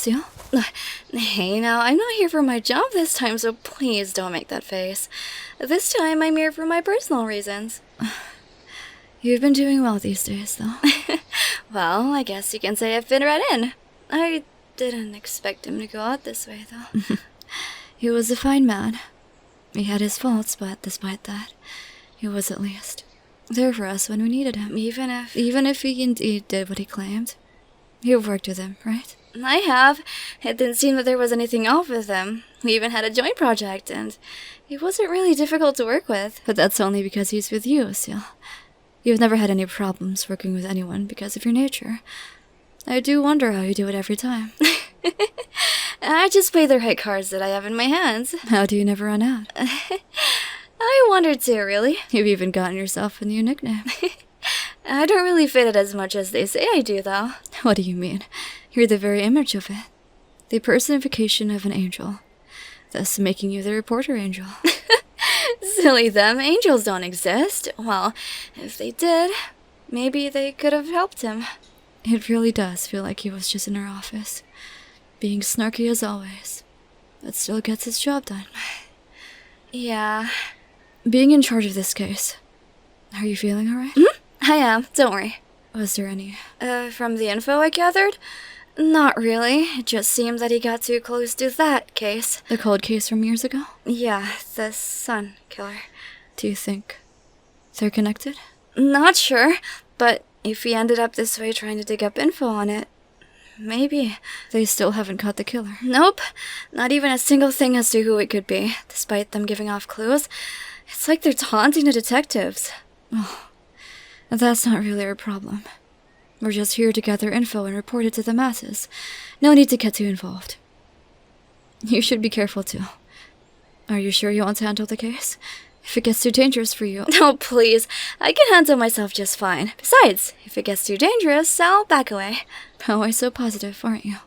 Siel? Hey, now, I'm not here for my job this time, so please don't make that face. This time, I'm here for my personal reasons. You've been doing well these days, though. Well, I guess you can say I've been right in. I didn't expect him to go out this way, though. He was a fine man. He had his faults, but despite that, he was at least there for us when we needed him. Even if he indeed did what he claimed. You've worked with him, right? I have. It didn't seem that there was anything off with him. We even had a joint project, and he wasn't really difficult to work with. But that's only because he's with you, Siel. You've never had any problems working with anyone because of your nature. I do wonder how you do it every time. I just play the right cards that I have in my hands. How do you never run out? I wondered too, really. You've even gotten yourself a new nickname. I don't really fit it as much as they say I do, though. What do you mean? You're the very image of it. The personification of an angel. Thus making you the reporter angel. Silly them, angels don't exist. Well, if they did, maybe they could have helped him. It really does feel like he was just in our office, being snarky as always, but still gets his job done. Yeah. Being in charge of this case, are you feeling alright? I am, don't worry. Was there any... From the info I gathered? Not really. It just seemed that he got too close to that case. The cold case from years ago? Yeah, the sun killer. Do you think they're connected? Not sure, but if he ended up this way trying to dig up info on it, maybe. They still haven't caught the killer? Nope. Not even a single thing as to who it could be, despite them giving off clues. It's like they're taunting the detectives. Oh, that's not really our problem. We're just here to gather info and report it to the masses. No need to get too involved. You should be careful too. Are you sure you want to handle the case? If it gets too dangerous for you... Oh, please. I can handle myself just fine. Besides, if it gets too dangerous, I'll back away. Always so positive, aren't you?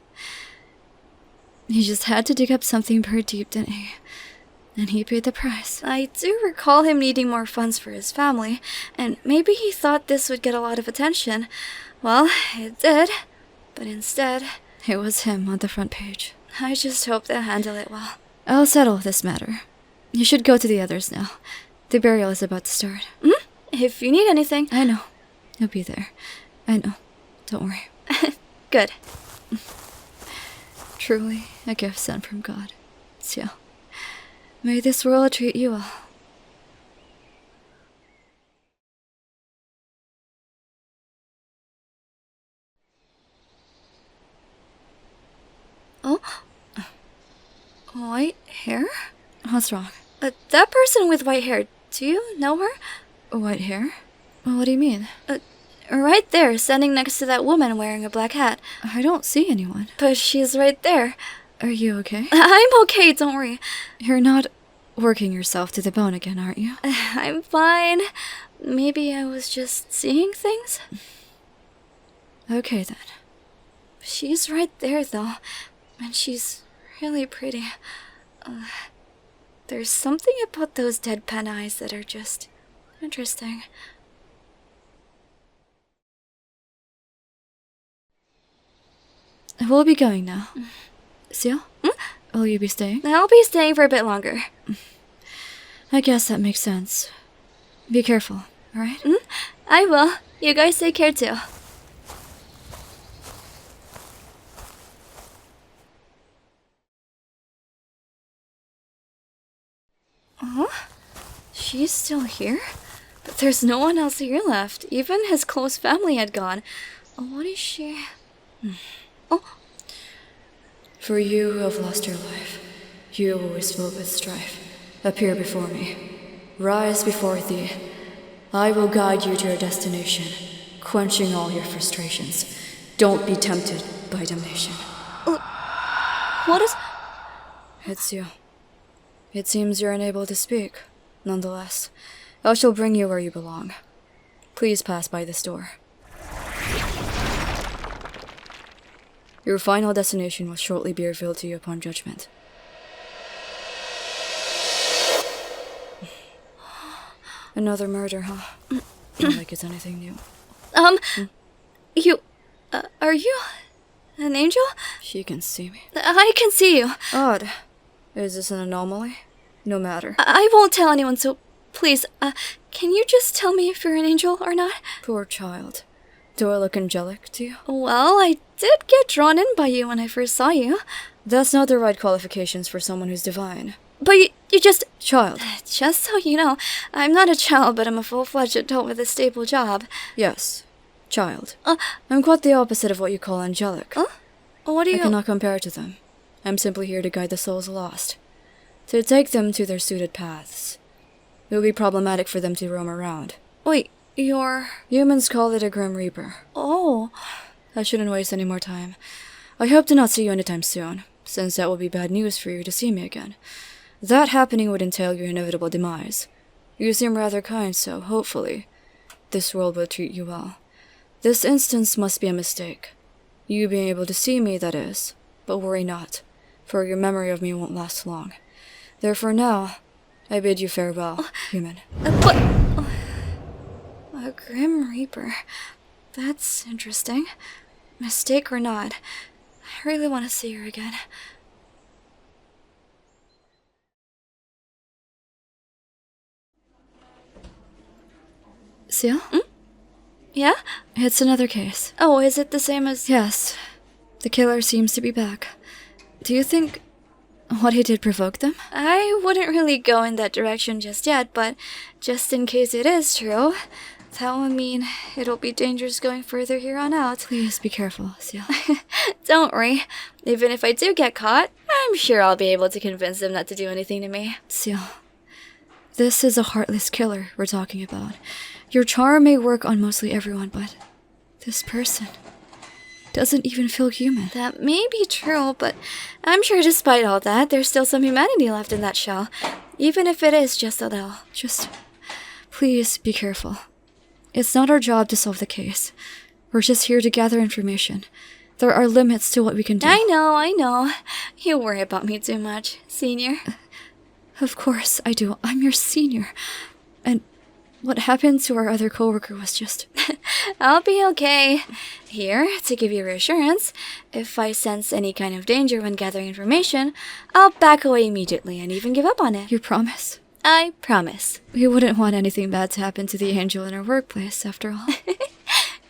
He just had to dig up something pretty deep, didn't he? And he paid the price. I do recall him needing more funds for his family, and maybe he thought this would get a lot of attention. Well, it did, but instead... It was him on the front page. I just hope they'll handle it well. I'll settle this matter. You should go to the others now. The burial is about to start. If you need anything... I know. He'll be there. I know. Don't worry. Good. Truly a gift sent from God. Siel. May this world treat you well. Oh? White hair? What's wrong? That person with white hair, do you know her? White hair? What do you mean? Right there, standing next to that woman wearing a black hat. I don't see anyone. But she's right there. Are you okay? I'm okay, don't worry. You're not working yourself to the bone again, aren't you? I'm fine. Maybe I was just seeing things? Okay, then. She's right there, though. And she's really pretty. There's something about those deadpan eyes that are just interesting. We'll be going now. Siel? Will you be staying? I'll be staying for a bit longer. I guess that makes sense. Be careful, alright? I will. You guys take care too. She's still here? But there's no one else here left. Even his close family had gone. What is she... Oh. For you who have lost your life, you who is filled with strife, appear before me. Rise before thee. I will guide you to your destination, quenching all your frustrations. Don't be tempted by damnation. What is... It's you. It seems you're unable to speak. Nonetheless, I shall bring you where you belong. Please pass by this door. Your final destination will shortly be revealed to you upon judgment. Another murder, huh? Not like it's anything new. You... are you... An angel? She can see me. I can see you. Odd. Is this an anomaly? No matter. I won't tell anyone, so please, can you just tell me if you're an angel or not? Poor child. Do I look angelic to you? Well, I did get drawn in by you when I first saw you. That's not the right qualifications for someone who's divine. But you just... Child. Just so you know, I'm not a child, but I'm a full-fledged adult with a stable job. Yes. Child. I'm quite the opposite of what you call angelic. What do you... I cannot compare to them. I'm simply here to guide the souls lost. To take them to their suited paths. It will be problematic for them to roam around. Wait, you're... Humans call it a Grim Reaper. Oh. I shouldn't waste any more time. I hope to not see you anytime soon, since that would be bad news for you to see me again. That happening would entail your inevitable demise. You seem rather kind, so hopefully, this world will treat you well. This instance must be a mistake. You being able to see me, that is. But worry not, for your memory of me won't last long. Therefore now, I bid you farewell, human. What? A Grim Reaper. That's interesting. Mistake or not, I really want to see her again. Siel? Yeah? It's another case. Oh, is it the same as... Yes. The killer seems to be back. Do you think what he did provoked them? I wouldn't really go in that direction just yet, but just in case it is true, that would mean it'll be dangerous going further here on out. Please be careful, Siel. Don't worry. Even if I do get caught, I'm sure I'll be able to convince them not to do anything to me. Siel, this is a heartless killer we're talking about. Your charm may work on mostly everyone, but this person doesn't even feel human. That may be true, but I'm sure despite all that, there's still some humanity left in that shell. Even if it is just a little. Just please be careful. It's not our job to solve the case. We're just here to gather information. There are limits to what we can do. I know. You worry about me too much, senior. Of course I do. I'm your senior. And what happened to our other coworker was just... I'll be okay. Here, to give you reassurance, if I sense any kind of danger when gathering information, I'll back away immediately and even give up on it. You promise? I promise. We wouldn't want anything bad to happen to the angel in our workplace, after all.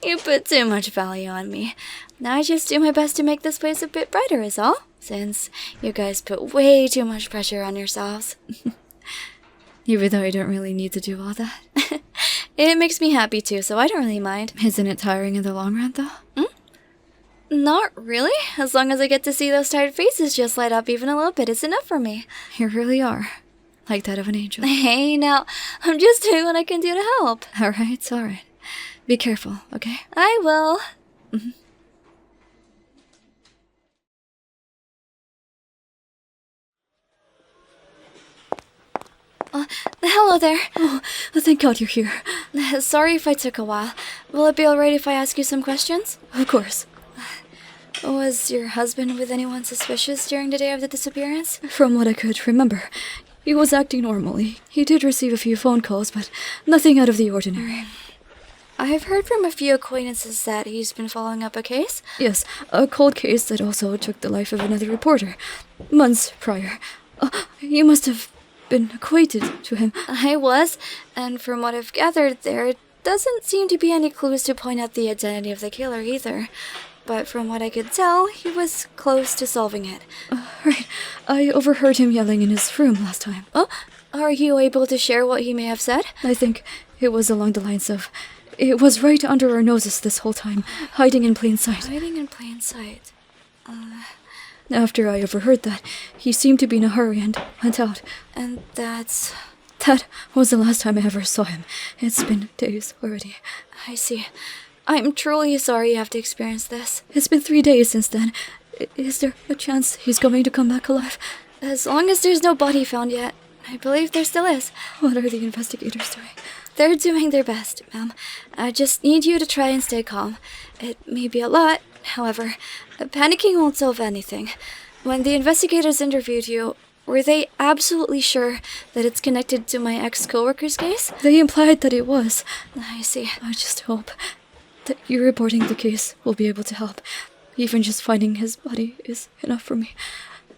You put too much value on me. I just do my best to make this place a bit brighter is all, since you guys put way too much pressure on yourselves. Even though I don't really need to do all that. It makes me happy too, so I don't really mind. Isn't it tiring in the long run, though? Not really. As long as I get to see those tired faces just light up even a little bit, it's enough for me. You really are. Like that of an angel. Hey, now, I'm just doing what I can do to help. Alright, alright. Be careful, okay? I will. Hello there. Oh, thank God you're here. Sorry if I took a while. Will it be alright if I ask you some questions? Of course. Was your husband with anyone suspicious during the day of the disappearance? From what I could remember, he was acting normally. He did receive a few phone calls, but nothing out of the ordinary. I've heard from a few acquaintances that he's been following up a case. Yes, a cold case that also took the life of another reporter, months prior. You must have been acquainted to him. I was, and from what I've gathered, there doesn't seem to be any clues to point out the identity of the killer either. But from what I could tell, he was close to solving it. Right. I overheard him yelling in his room last time. Are you able to share what he may have said? I think it was along the lines of, it was right under our noses this whole time, hiding in plain sight. Hiding in plain sight. After I overheard that, he seemed to be in a hurry and went out. And that was the last time I ever saw him. It's been days already. I see. I'm truly sorry you have to experience this. It's been 3 days since then. Is there a chance he's going to come back alive? As long as there's no body found yet. I believe there still is. What are the investigators doing? They're doing their best, ma'am. I just need you to try and stay calm. It may be a lot, however, panicking won't solve anything. When the investigators interviewed you, were they absolutely sure that it's connected to my ex-coworker's case? They implied that it was. I see. I just hope that you reporting the case will be able to help. Even just finding his body is enough for me.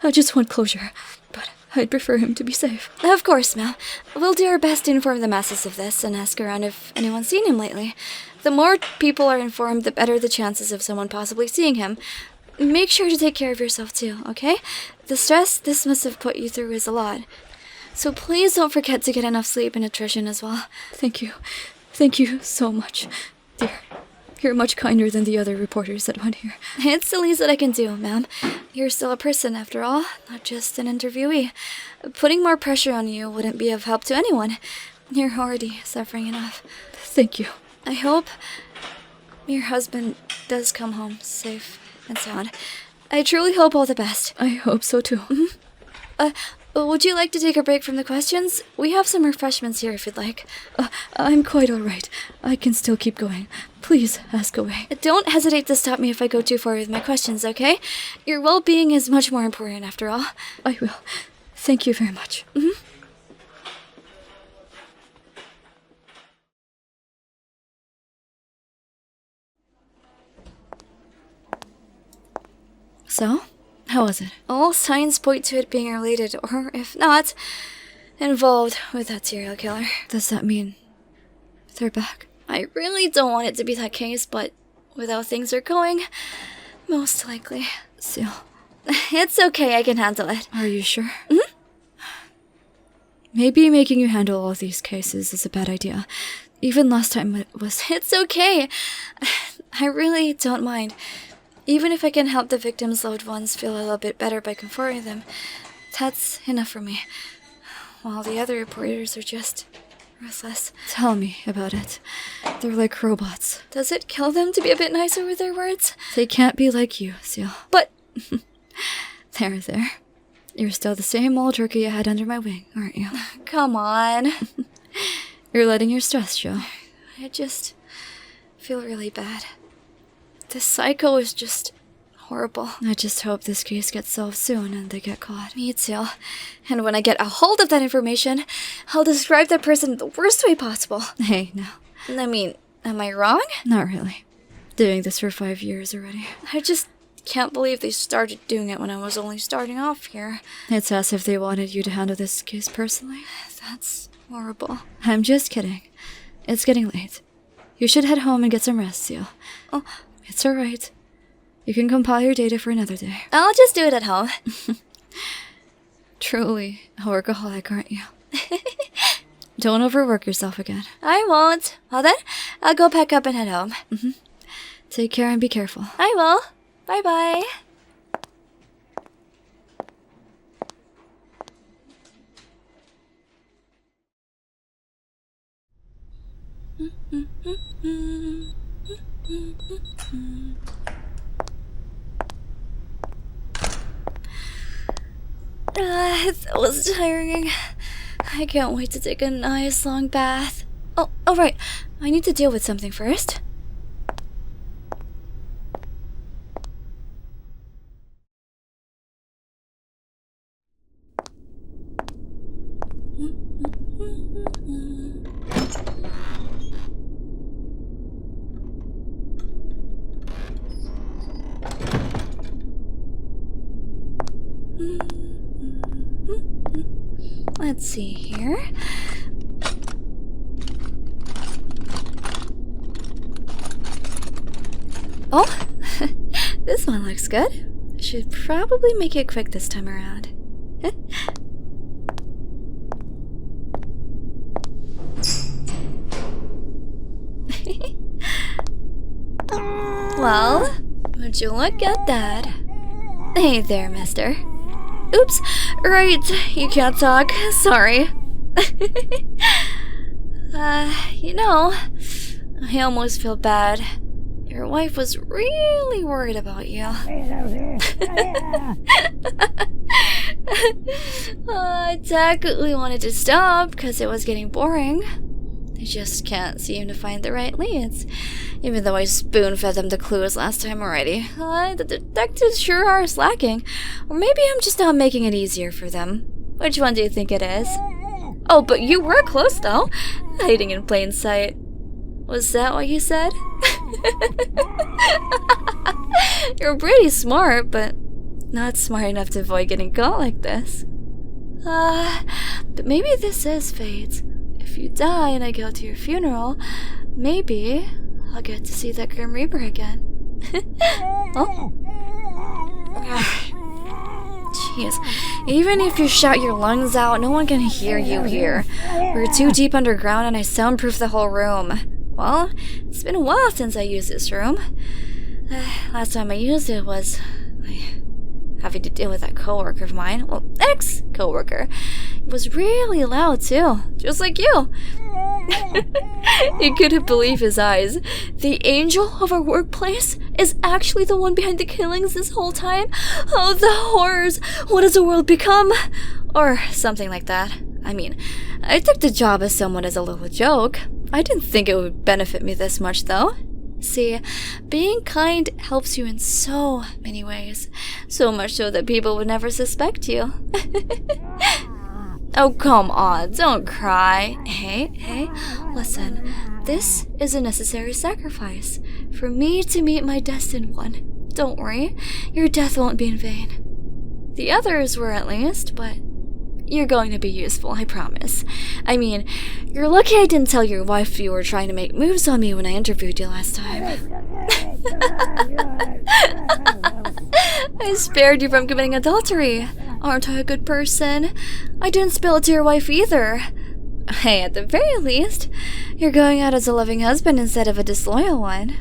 I just want closure, but I'd prefer him to be safe. Of course, ma'am. We'll do our best to inform the masses of this and ask around if anyone's seen him lately. The more people are informed, the better the chances of someone possibly seeing him. Make sure to take care of yourself too, okay? The stress this must have put you through is a lot. So please don't forget to get enough sleep and nutrition as well. Thank you. Thank you so much, dear. You're much kinder than the other reporters that went here. It's the least that I can do, ma'am. You're still a person, after all, not just an interviewee. Putting more pressure on you wouldn't be of help to anyone. You're already suffering enough. Thank you. I hope your husband does come home safe and sound. I truly hope all the best. I hope so too. Would you like to take a break from the questions? We have some refreshments here if you'd like. I'm quite alright. I can still keep going. Please ask away. Don't hesitate to stop me if I go too far with my questions, okay? Your well-being is much more important after all. I will. Thank you very much. So, how was it? All signs point to it being related, or if not, involved with that serial killer. Does that mean they're back? I really don't want it to be that case, but with how things are going, most likely. Siel. It's okay, I can handle it. Are you sure? Maybe making you handle all these cases is a bad idea. Even last time it was... It's okay. I really don't mind. Even if I can help the victims' loved ones feel a little bit better by comforting them, that's enough for me. While the other reporters are just ruthless. Tell me about it. They're like robots. Does it kill them to be a bit nicer with their words? They can't be like you, Siel. But... There. You're still the same old turkey you had under my wing, aren't you? Come on. You're letting your stress show. I just feel really bad. This psycho is just horrible. I just hope this case gets solved soon and they get caught. Me too. And when I get a hold of that information, I'll describe that person the worst way possible. Hey, no. I mean, am I wrong? Not really. Doing this for 5 years already. I just can't believe they started doing it when I was only starting off here. It's as if they wanted you to handle this case personally. That's horrible. I'm just kidding. It's getting late. You should head home and get some rest, Siel. Oh, it's alright. You can compile your data for another day. I'll just do it at home. Truly a workaholic, aren't you? Don't overwork yourself again. I won't. Well then, I'll go pack up and head home. Take care and be careful. I will. Bye-bye. That was tiring. I can't wait to take a nice long bath. Oh, right. I need to deal with something first. Let's see here. Oh, this one looks good. Should probably make it quick this time around. Well, would you look at that? Hey there, mister. Oops, right, you can't talk. Sorry. You know, I almost feel bad. Your wife was really worried about you. I technically wanted to stop because it was getting boring. I just can't seem to find the right leads. Even though I spoon-fed them the clues last time already. The detectives sure are slacking. Or maybe I'm just not making it easier for them. Which one do you think it is? Oh, but you were close though. Hiding in plain sight. Was that what you said? You're pretty smart, but not smart enough to avoid getting caught like this. But maybe this is fate. If you die and I go to your funeral, maybe I'll get to see that Grim Reaper again. Oh? Jeez. Even if you shout your lungs out, no one can hear you here. We're too deep underground and I soundproof the whole room. Well, it's been a while since I used this room. Last time I used it was having to deal with that coworker of mine. Well, ex-coworker. It was really loud too, just like you. He couldn't believe his eyes. The angel of our workplace is actually the one behind the killings this whole time? Oh, the horrors! What has the world become? Or something like that. I mean, I took the job as somewhat as a little joke. I didn't think it would benefit me this much, though. See, being kind helps you in so many ways. So much so that people would never suspect you. Oh, come on, don't cry. Hey, listen. This is a necessary sacrifice for me to meet my destined one. Don't worry, your death won't be in vain. The others were at least, but you're going to be useful, I promise. I mean, you're lucky I didn't tell your wife you were trying to make moves on me when I interviewed you last time. I spared you from committing adultery. Aren't I a good person? I didn't spill it to your wife either. Hey, at the very least, you're going out as a loving husband instead of a disloyal one.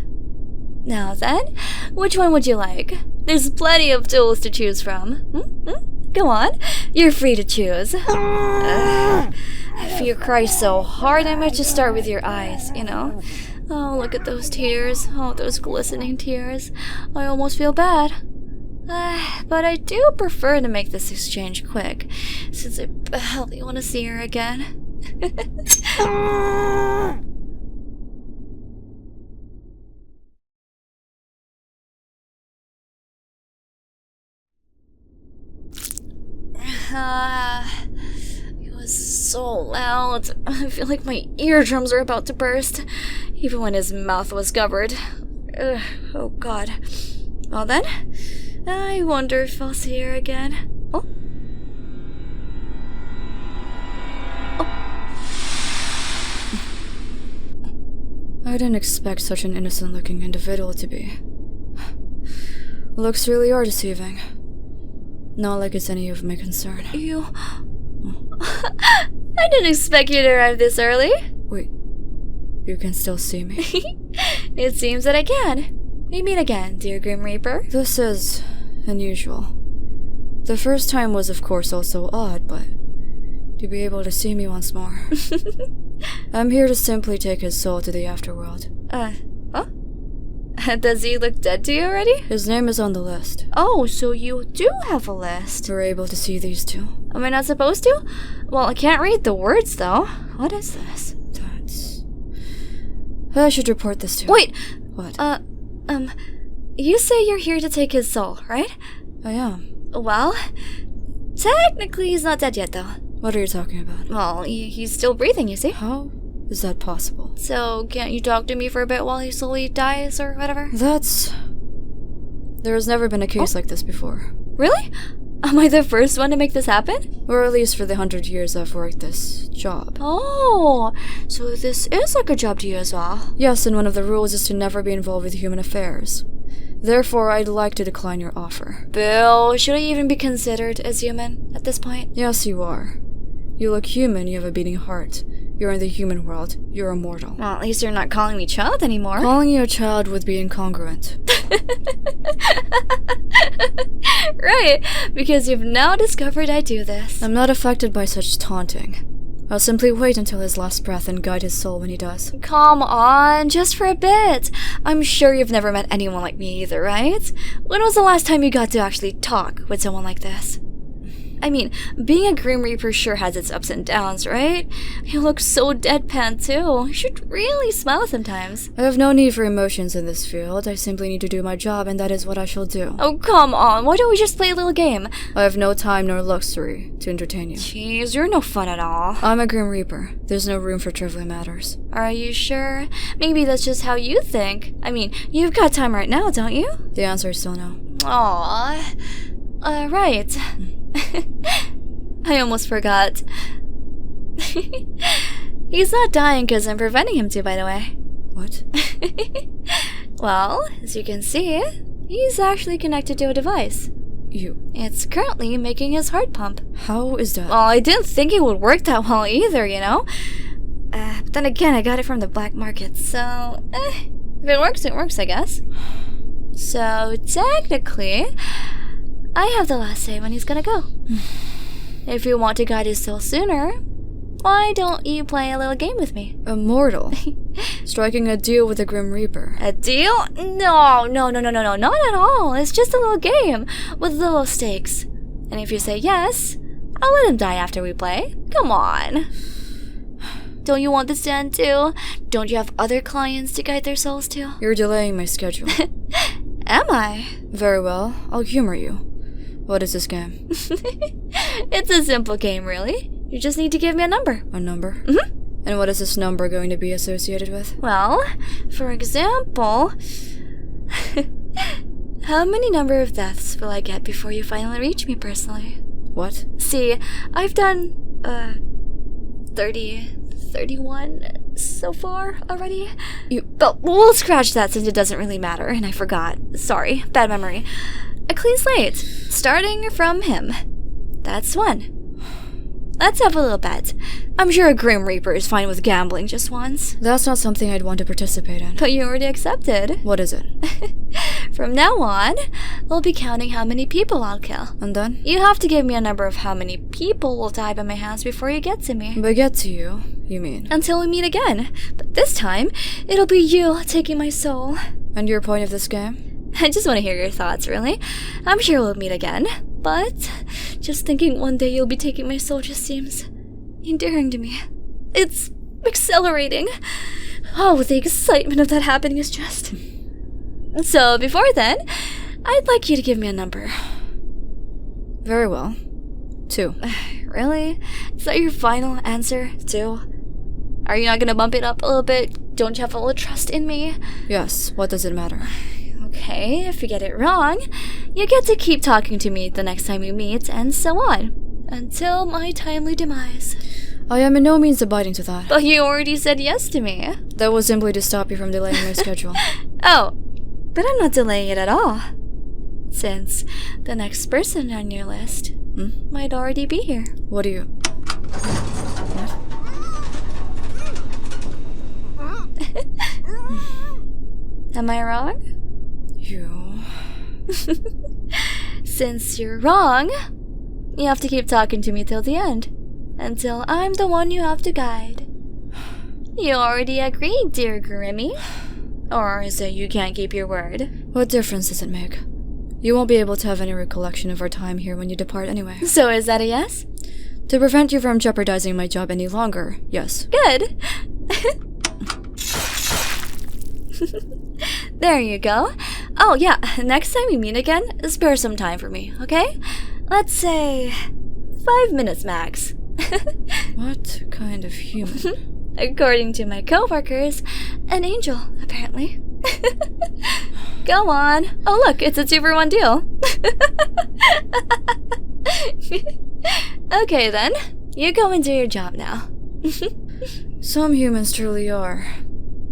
Now then, which one would you like? There's plenty of tools to choose from. Go on, you're free to choose. If you cry so hard, I might just start with your eyes, you know? Oh, look at those tears. Oh, those glistening tears. I almost feel bad. But I do prefer to make this exchange quick, since I badly want to see her again. It was so loud. I feel like my eardrums are about to burst, even when his mouth was covered. Oh god. Well then, I wonder if I'll see her again. Oh? I didn't expect such an innocent-looking individual to be. Looks really are deceiving. Not like it's any of my concern. You... I didn't expect you to arrive this early. Wait, you can still see me? It seems that I can. We meet again, dear Grim Reaper. This is unusual. The first time was of course also odd, but to be able to see me once more. I'm here to simply take his soul to the afterworld. Huh? Does he look dead to you already? His name is on the list. Oh, so you do have a list. We're able to see these two. Am I not supposed to? Well, I can't read the words, though. What is this? That's... I should report this to... Wait! What? You say you're here to take his soul, right? I am. Well, technically he's not dead yet, though. What are you talking about? Well, he's still breathing, you see? How is that possible? So, can't you talk to me for a bit while he slowly dies, or whatever? That's... There has never been a case like this before. Really? Am I the first one to make this happen? Or at least for the 100 years I've worked this job. Oh, so this is like a job to you as well? Yes, and one of the rules is to never be involved with human affairs. Therefore, I'd like to decline your offer. Bill, should I even be considered as human at this point? Yes, you are. You look human, you have a beating heart. You're in the human world. You're immortal. Well, at least you're not calling me child anymore. Calling you a child would be incongruent. Right, because you've now discovered I do this. I'm not affected by such taunting. I'll simply wait until his last breath and guide his soul when he does. Come on, just for a bit. I'm sure you've never met anyone like me either, right? When was the last time you got to actually talk with someone like this? I mean, being a Grim Reaper sure has its ups and downs, right? You look so deadpan too. You should really smile sometimes. I have no need for emotions in this field. I simply need to do my job, and that is what I shall do. Oh, come on. Why don't we just play a little game? I have no time nor luxury to entertain you. Jeez, you're no fun at all. I'm a Grim Reaper. There's no room for trivial matters. Are you sure? Maybe that's just how you think. I mean, you've got time right now, don't you? The answer is still no. Aww. Right. I almost forgot. He's not dying because I'm preventing him to, by the way. What? Well, as you can see, he's actually connected to a device. It's currently making his heart pump. How is that? Well, I didn't think it would work that well either, you know? But then again, I got it from the black market, so... if it works, I guess. So, technically, I have the last say when he's gonna go. If you want to guide his soul sooner, why don't you play a little game with me? Immortal? Striking a deal with the Grim Reaper. A deal? No, not at all. It's just a little game with little stakes. And if you say yes, I'll let him die after we play. Come on. Don't you want this to end too? Don't you have other clients to guide their souls to? You're delaying my schedule. Am I? Very well, I'll humor you. What is this game? It's a simple game, really. You just need to give me a number. A number? Mm-hmm. And what is this number going to be associated with? Well, for example... how many number of deaths will I get before you finally reach me personally? What? See, I've done, 31 so far already. But we'll scratch that since it doesn't really matter, and I forgot. Sorry, bad memory. A clean slate, starting from him. That's 1. Let's have a little bet. I'm sure a Grim Reaper is fine with gambling just once. That's not something I'd want to participate in. But you already accepted. What is it? From now on, we'll be counting how many people I'll kill. And then? You have to give me a number of how many people will die by my hands before you get to me. By get to you mean? Until we meet again. But this time, it'll be you taking my soul. And your point of this game? I just want to hear your thoughts, really. I'm sure we'll meet again. But just thinking one day you'll be taking my soul just seems endearing to me. It's accelerating. Oh, the excitement of that happening is just... So, before then, I'd like you to give me a number. Very well. 2. Really? Is that your final answer? 2? Are you not gonna bump it up a little bit? Don't you have a little trust in me? Yes, what does it matter? Okay, if you get it wrong, you get to keep talking to me the next time we meet, and so on. Until my timely demise. I am in no means abiding to that. But you already said yes to me. That was simply to stop you from delaying my schedule. Oh, but I'm not delaying it at all. Since the next person on your list might already be here. What do you... What? Am I wrong? You... Since you're wrong, you have to keep talking to me till the end. Until I'm the one you have to guide. You already agreed, dear Grimmy. Or is it you can't keep your word? What difference does it make? You won't be able to have any recollection of our time here when you depart anyway. So is that a yes? To prevent you from jeopardizing my job any longer, yes. Good. There you go. Oh yeah, next time we meet again, spare some time for me, okay? Let's say 5 minutes max. What kind of human? According to my coworkers, an angel, apparently. Go on. Oh look, it's a 2-for-1 deal. Okay then, you go and do your job now. Some humans truly are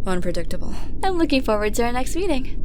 unpredictable. I'm looking forward to our next meeting.